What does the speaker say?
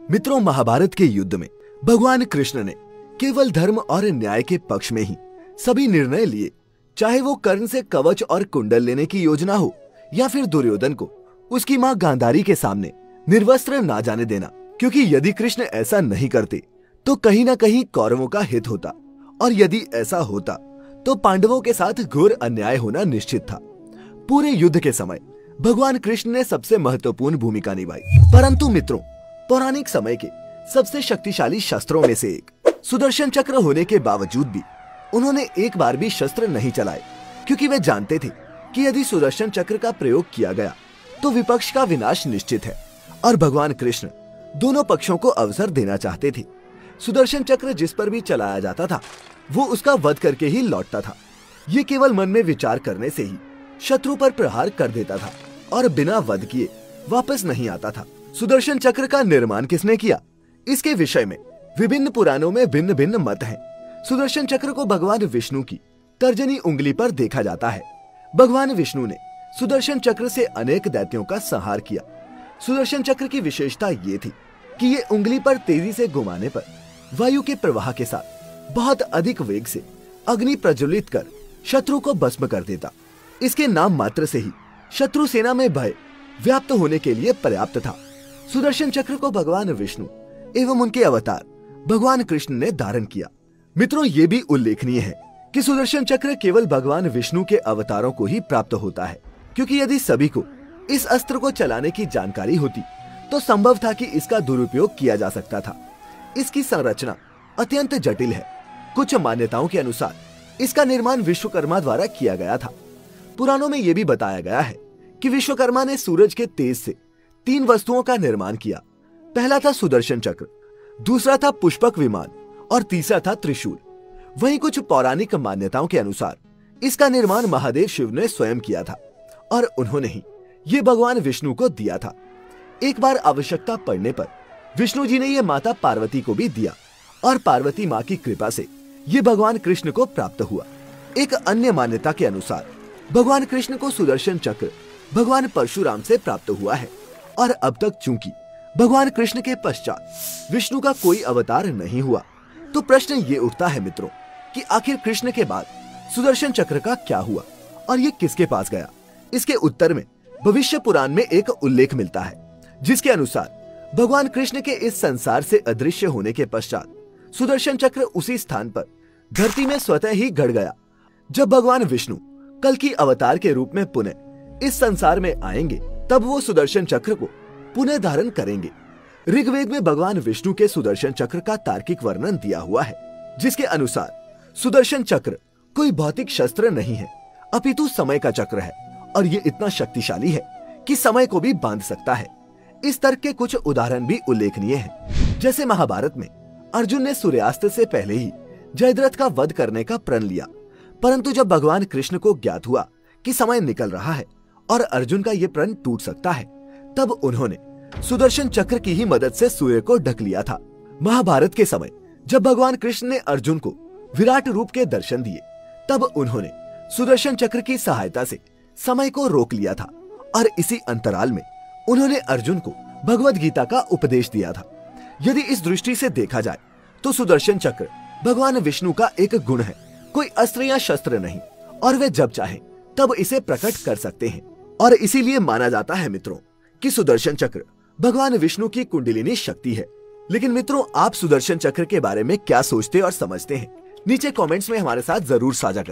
मित्रों, महाभारत के युद्ध में भगवान कृष्ण ने केवल धर्म और न्याय के पक्ष में ही सभी निर्णय लिए, चाहे वो कर्ण से कवच और कुंडल लेने की योजना हो या फिर दुर्योधन को उसकी मां गांधारी के सामने निर्वस्त्र ना जाने देना। क्योंकि यदि कृष्ण ऐसा नहीं करते तो कहीं ना कहीं कौरवों का हित होता, और यदि ऐसा होता तो पांडवों के साथ घोर अन्याय होना निश्चित था। पूरे युद्ध के समय भगवान कृष्ण ने सबसे महत्वपूर्ण भूमिका निभाई। परंतु मित्रों, पौराणिक समय के सबसे शक्तिशाली शस्त्रों में से एक सुदर्शन चक्र होने के बावजूद भी उन्होंने एक बार भी शस्त्र नहीं चलाए, क्योंकि वे जानते थे कि यदि सुदर्शन चक्र का प्रयोग किया गया तो विपक्ष का विनाश निश्चित है, और भगवान कृष्ण दोनों पक्षों को अवसर देना चाहते थे। सुदर्शन चक्र जिस पर भी चलाया जाता था वो उसका वध करके ही लौटता था। ये केवल मन में विचार करने से ही शत्रु पर प्रहार कर देता था और बिना वध किए वापस नहीं आता था। सुदर्शन चक्र का निर्माण किसने किया, इसके विषय में विभिन्न पुराणों में भिन्न भिन्न मत हैं। सुदर्शन चक्र को भगवान विष्णु की तर्जनी उंगली पर देखा जाता है। भगवान विष्णु ने सुदर्शन चक्र से अनेक दैत्यों का संहार किया। सुदर्शन चक्र की विशेषता ये थी कि ये उंगली पर तेजी से घुमाने पर वायु के प्रवाह के साथ बहुत अधिक वेग से अग्नि प्रज्वलित कर शत्रु को भस्म कर देता। इसके नाम मात्र से ही शत्रु सेना में भय व्याप्त होने के लिए पर्याप्त था। सुदर्शन चक्र को भगवान विष्णु एवं उनके अवतार भगवान कृष्ण ने धारण किया। मित्रों, ये भी उल्लेखनीय है कि सुदर्शन चक्र केवल भगवान विष्णु के अवतारों को ही प्राप्त होता है, क्योंकि यदि सभी को इस अस्त्र को चलाने की जानकारी होती तो संभव था कि इसका दुरुपयोग किया जा सकता था। इसकी संरचना अत्यंत जटिल है। कुछ मान्यताओं के अनुसार इसका निर्माण विश्वकर्मा द्वारा किया गया था। पुराणों में यह भी बताया गया है कि विश्वकर्मा ने सूरज के तेज से 3 वस्तुओं का निर्माण किया। पहला था सुदर्शन चक्र, दूसरा था पुष्पक विमान और तीसरा था त्रिशूल। वहीं कुछ पौराणिक मान्यताओं के अनुसार इसका निर्माण महादेव शिव ने स्वयं किया था और उन्होंने ही ये भगवान विष्णु को दिया था। एक बार आवश्यकता पड़ने पर विष्णु जी ने यह माता पार्वती को भी दिया और पार्वती माँ की कृपा से ये भगवान कृष्ण को प्राप्त हुआ। एक अन्य मान्यता के अनुसार भगवान कृष्ण को सुदर्शन चक्र भगवान परशुराम से प्राप्त हुआ है, और अब तक चूंकि भगवान कृष्ण के पश्चात विष्णु का कोई अवतार नहीं हुआ, तो प्रश्न ये उठता है मित्रों कि आखिर कृष्ण के बाद सुदर्शन चक्र का क्या हुआ और ये किसके पास गया। इसके उत्तर में भविष्य पुराण में एक उल्लेख मिलता है, जिसके अनुसार भगवान कृष्ण के इस संसार से अदृश्य होने के पश्चात सुदर्शन चक्र उसी स्थान पर धरती में स्वतः ही गड़ गया। जब भगवान विष्णु कल की अवतार के रूप में पुनः इस संसार में आएंगे, तब वो सुदर्शन चक्र को पुनः धारण करेंगे। ऋग्वेद में भगवान विष्णु के सुदर्शन चक्र का तार्किक वर्णन दिया हुआ है, जिसके अनुसार सुदर्शन चक्र कोई भौतिक शस्त्र नहीं है, अपितु समय का चक्र है, और ये इतना शक्तिशाली है कि समय को भी बांध सकता है। इस तर्क के कुछ उदाहरण भी उल्लेखनीय हैं। जैसे महाभारत में अर्जुन ने सूर्यास्त से पहले ही जयद्रथ का वध करने का प्रण लिया, परंतु जब भगवान कृष्ण को ज्ञात हुआ कि समय निकल रहा है और अर्जुन का ये प्रण टूट सकता है, तब उन्होंने सुदर्शन चक्र की ही मदद से सूर्य को ढक लिया था। महाभारत के समय जब भगवान कृष्ण ने अर्जुन को विराट रूप के दर्शन दिए, तब उन्होंने सुदर्शन चक्र की सहायता से समय को रोक लिया था, और इसी अंतराल में उन्होंने अर्जुन को भगवद गीता का उपदेश दिया था। यदि इस दृष्टि से देखा जाए तो सुदर्शन चक्र भगवान विष्णु का एक गुण है, कोई अस्त्र या शस्त्र नहीं, और वे जब चाहे तब इसे प्रकट कर सकते हैं। और इसीलिए माना जाता है मित्रों कि सुदर्शन चक्र भगवान विष्णु की कुंडलिनी शक्ति है। लेकिन मित्रों, आप सुदर्शन चक्र के बारे में क्या सोचते और समझते हैं, नीचे कमेंट्स में हमारे साथ जरूर साझा करें।